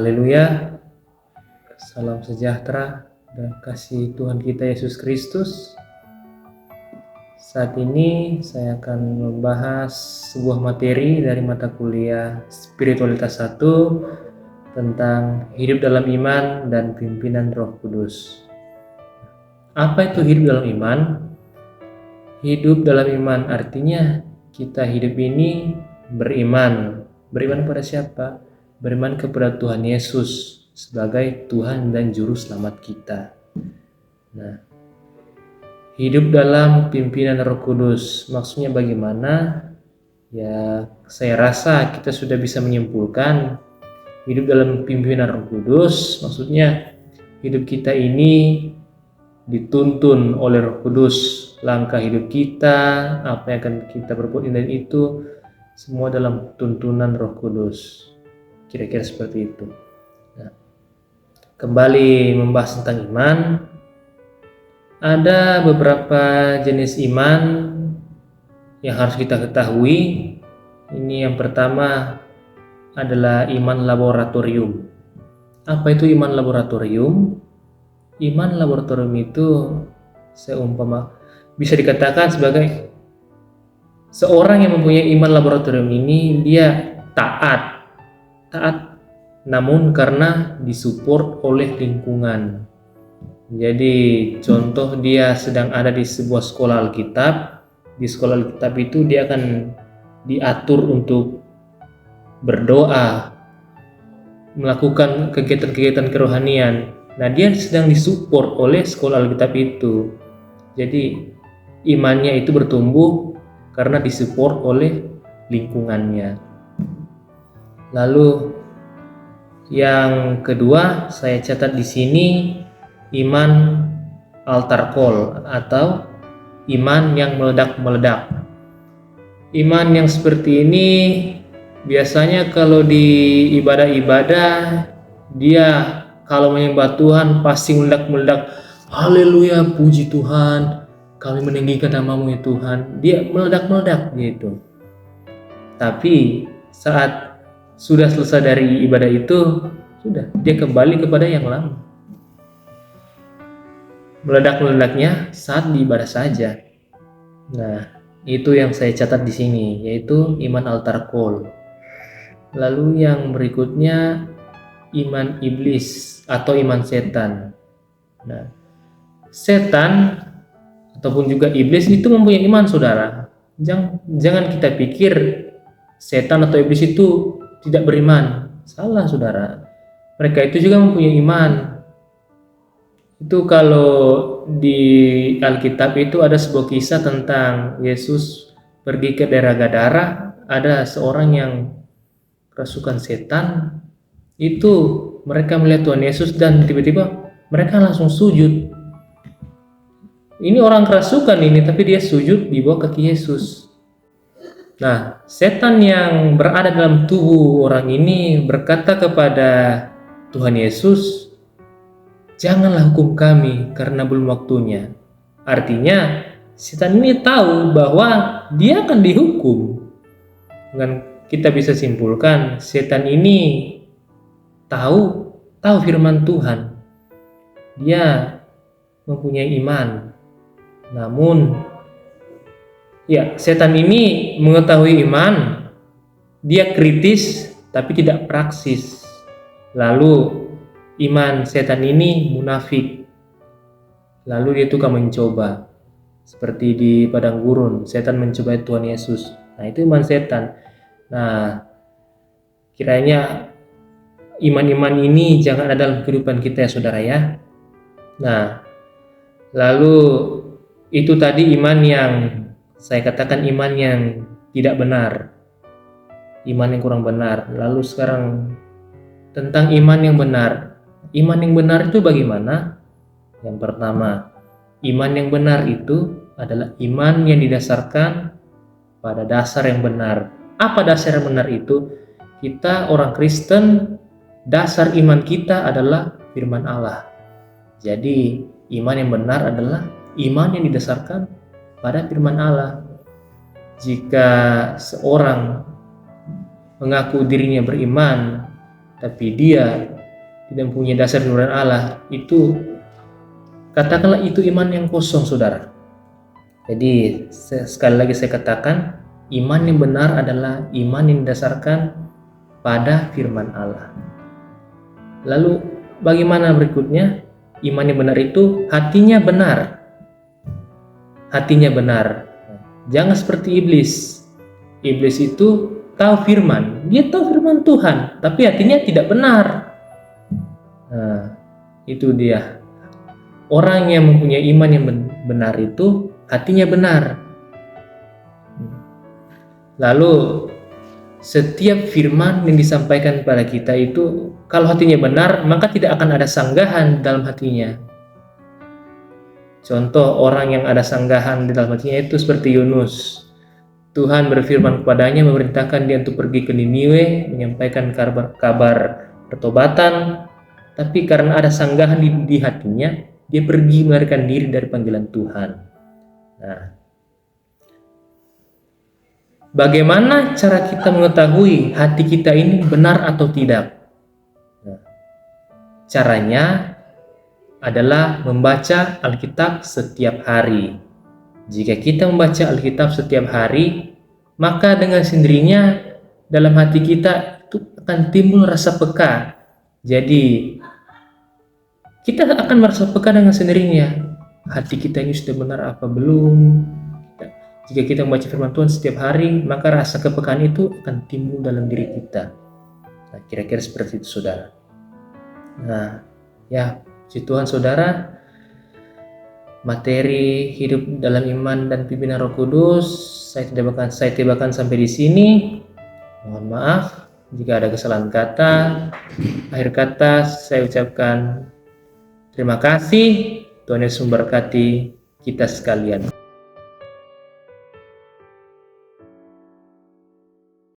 Haleluya, salam sejahtera dan kasih Tuhan kita Yesus Kristus. Saat ini saya akan membahas sebuah materi dari mata kuliah Spiritualitas 1 tentang hidup dalam iman dan pimpinan Roh Kudus. Apa itu hidup dalam iman? Hidup dalam iman artinya kita hidup ini beriman. Beriman pada siapa? Beriman kepada Tuhan Yesus sebagai Tuhan dan Juru Selamat kita. Nah, hidup dalam pimpinan Roh Kudus maksudnya bagaimana? Ya, saya rasa kita sudah bisa menyimpulkan hidup dalam pimpinan Roh Kudus maksudnya hidup kita ini dituntun oleh Roh Kudus. Langkah hidup kita, apa yang akan kita perbuat dan itu semua dalam tuntunan Roh Kudus. Kira-kira seperti itu. Nah, kembali membahas tentang iman. Ada beberapa jenis iman yang harus kita ketahui. Ini yang pertama adalah iman laboratorium. Apa itu iman laboratorium? Iman laboratorium itu seumpama bisa dikatakan sebagai seorang yang mempunyai iman laboratorium ini dia taat namun karena disupport oleh lingkungan. Jadi contoh dia sedang ada di sebuah sekolah Alkitab. Di sekolah Alkitab itu dia akan diatur untuk berdoa, melakukan kegiatan-kegiatan kerohanian. Nah, dia sedang disupport oleh sekolah Alkitab itu. Jadi imannya itu bertumbuh karena disupport oleh lingkungannya. Lalu yang kedua saya catat di sini iman altar call atau iman yang meledak-meledak. Iman yang seperti ini biasanya kalau di ibadah-ibadah dia kalau menyembah Tuhan pasti meledak-meledak. Haleluya, puji Tuhan, kami meninggikan nama-Mu ya Tuhan. Dia meledak-meledak gitu. Tapi saat sudah selesai dari ibadah itu, sudah dia kembali kepada yang lama. Meledak-meledaknya saat di ibadah saja. Nah, itu yang saya catat di sini, yaitu iman altar call. Lalu yang berikutnya iman iblis atau iman setan. Nah, setan ataupun juga iblis itu mempunyai iman, saudara. Jangan kita pikir setan atau iblis itu tidak beriman. Salah, saudara. Mereka itu juga mempunyai iman. Itu kalau di Alkitab itu ada sebuah kisah tentang Yesus pergi ke daerah Gadara. Ada seorang yang kerasukan setan. Itu mereka melihat Tuhan Yesus dan tiba-tiba mereka langsung sujud. Ini orang kerasukan ini, tapi dia sujud di bawah kaki Yesus. Nah, setan yang berada dalam tubuh orang ini berkata kepada Tuhan Yesus, "Janganlah hukum kami karena belum waktunya." Artinya, setan ini tahu bahwa dia akan dihukum. Dan kita bisa simpulkan, setan ini tahu firman Tuhan. Dia mempunyai iman. Namun, setan ini mengetahui iman, dia kritis tapi tidak praksis. Lalu iman setan ini munafik. Lalu dia tukang mencoba. Seperti di padang gurun, setan mencoba Tuhan Yesus. Nah, itu iman setan. Nah, kiranya iman-iman ini jangan ada dalam kehidupan kita ya, saudara ya. Nah, lalu itu tadi iman yang saya katakan iman yang tidak benar, iman yang kurang benar. Lalu sekarang tentang iman yang benar. Iman yang benar itu bagaimana? Yang pertama, iman yang benar itu adalah iman yang didasarkan pada dasar yang benar. Apa dasar yang benar itu? Kita orang Kristen, dasar iman kita adalah firman Allah. Jadi iman yang benar adalah iman yang didasarkan pada firman Allah. Jika seorang mengaku dirinya beriman tapi dia tidak mempunyai dasar firman Allah, itu katakanlah itu iman yang kosong, saudara. Jadi sekali lagi saya katakan, iman yang benar adalah iman yang didasarkan pada firman Allah. Lalu bagaimana berikutnya? Iman yang benar itu hatinya benar. Hatinya benar. Jangan seperti iblis. Iblis itu tahu firman, dia tahu firman Tuhan, tapi hatinya tidak benar. Nah, itu dia. Orang yang mempunyai iman yang benar itu hatinya benar. Lalu setiap firman yang disampaikan kepada kita itu, kalau hatinya benar, maka tidak akan ada sanggahan dalam hatinya. Contoh orang yang ada sanggahan di dalam hatinya itu seperti Yunus. Tuhan berfirman kepadanya, memerintahkan dia untuk pergi ke Niniwe, menyampaikan kabar pertobatan, tapi karena ada sanggahan di hatinya, dia pergi melarikan diri dari panggilan Tuhan. Nah, bagaimana cara kita mengetahui hati kita ini benar atau tidak? Nah, caranya adalah membaca Alkitab setiap hari. Jika kita membaca Alkitab setiap hari, maka dengan sendirinya dalam hati kita itu akan timbul rasa peka. Jadi kita akan merasa peka dengan sendirinya. Hati kita ini sudah benar apa belum? Jika kita membaca firman Tuhan setiap hari, maka rasa kepekaan itu akan timbul dalam diri kita. Nah, kira-kira seperti itu, saudara. Nah, ya, puji Tuhan, saudara. Materi hidup dalam iman dan pimpinan Roh Kudus saya tibakan sampai di sini. Mohon maaf jika ada kesalahan kata. Akhir kata saya ucapkan terima kasih. Tuhan Yesus memberkati kita sekalian.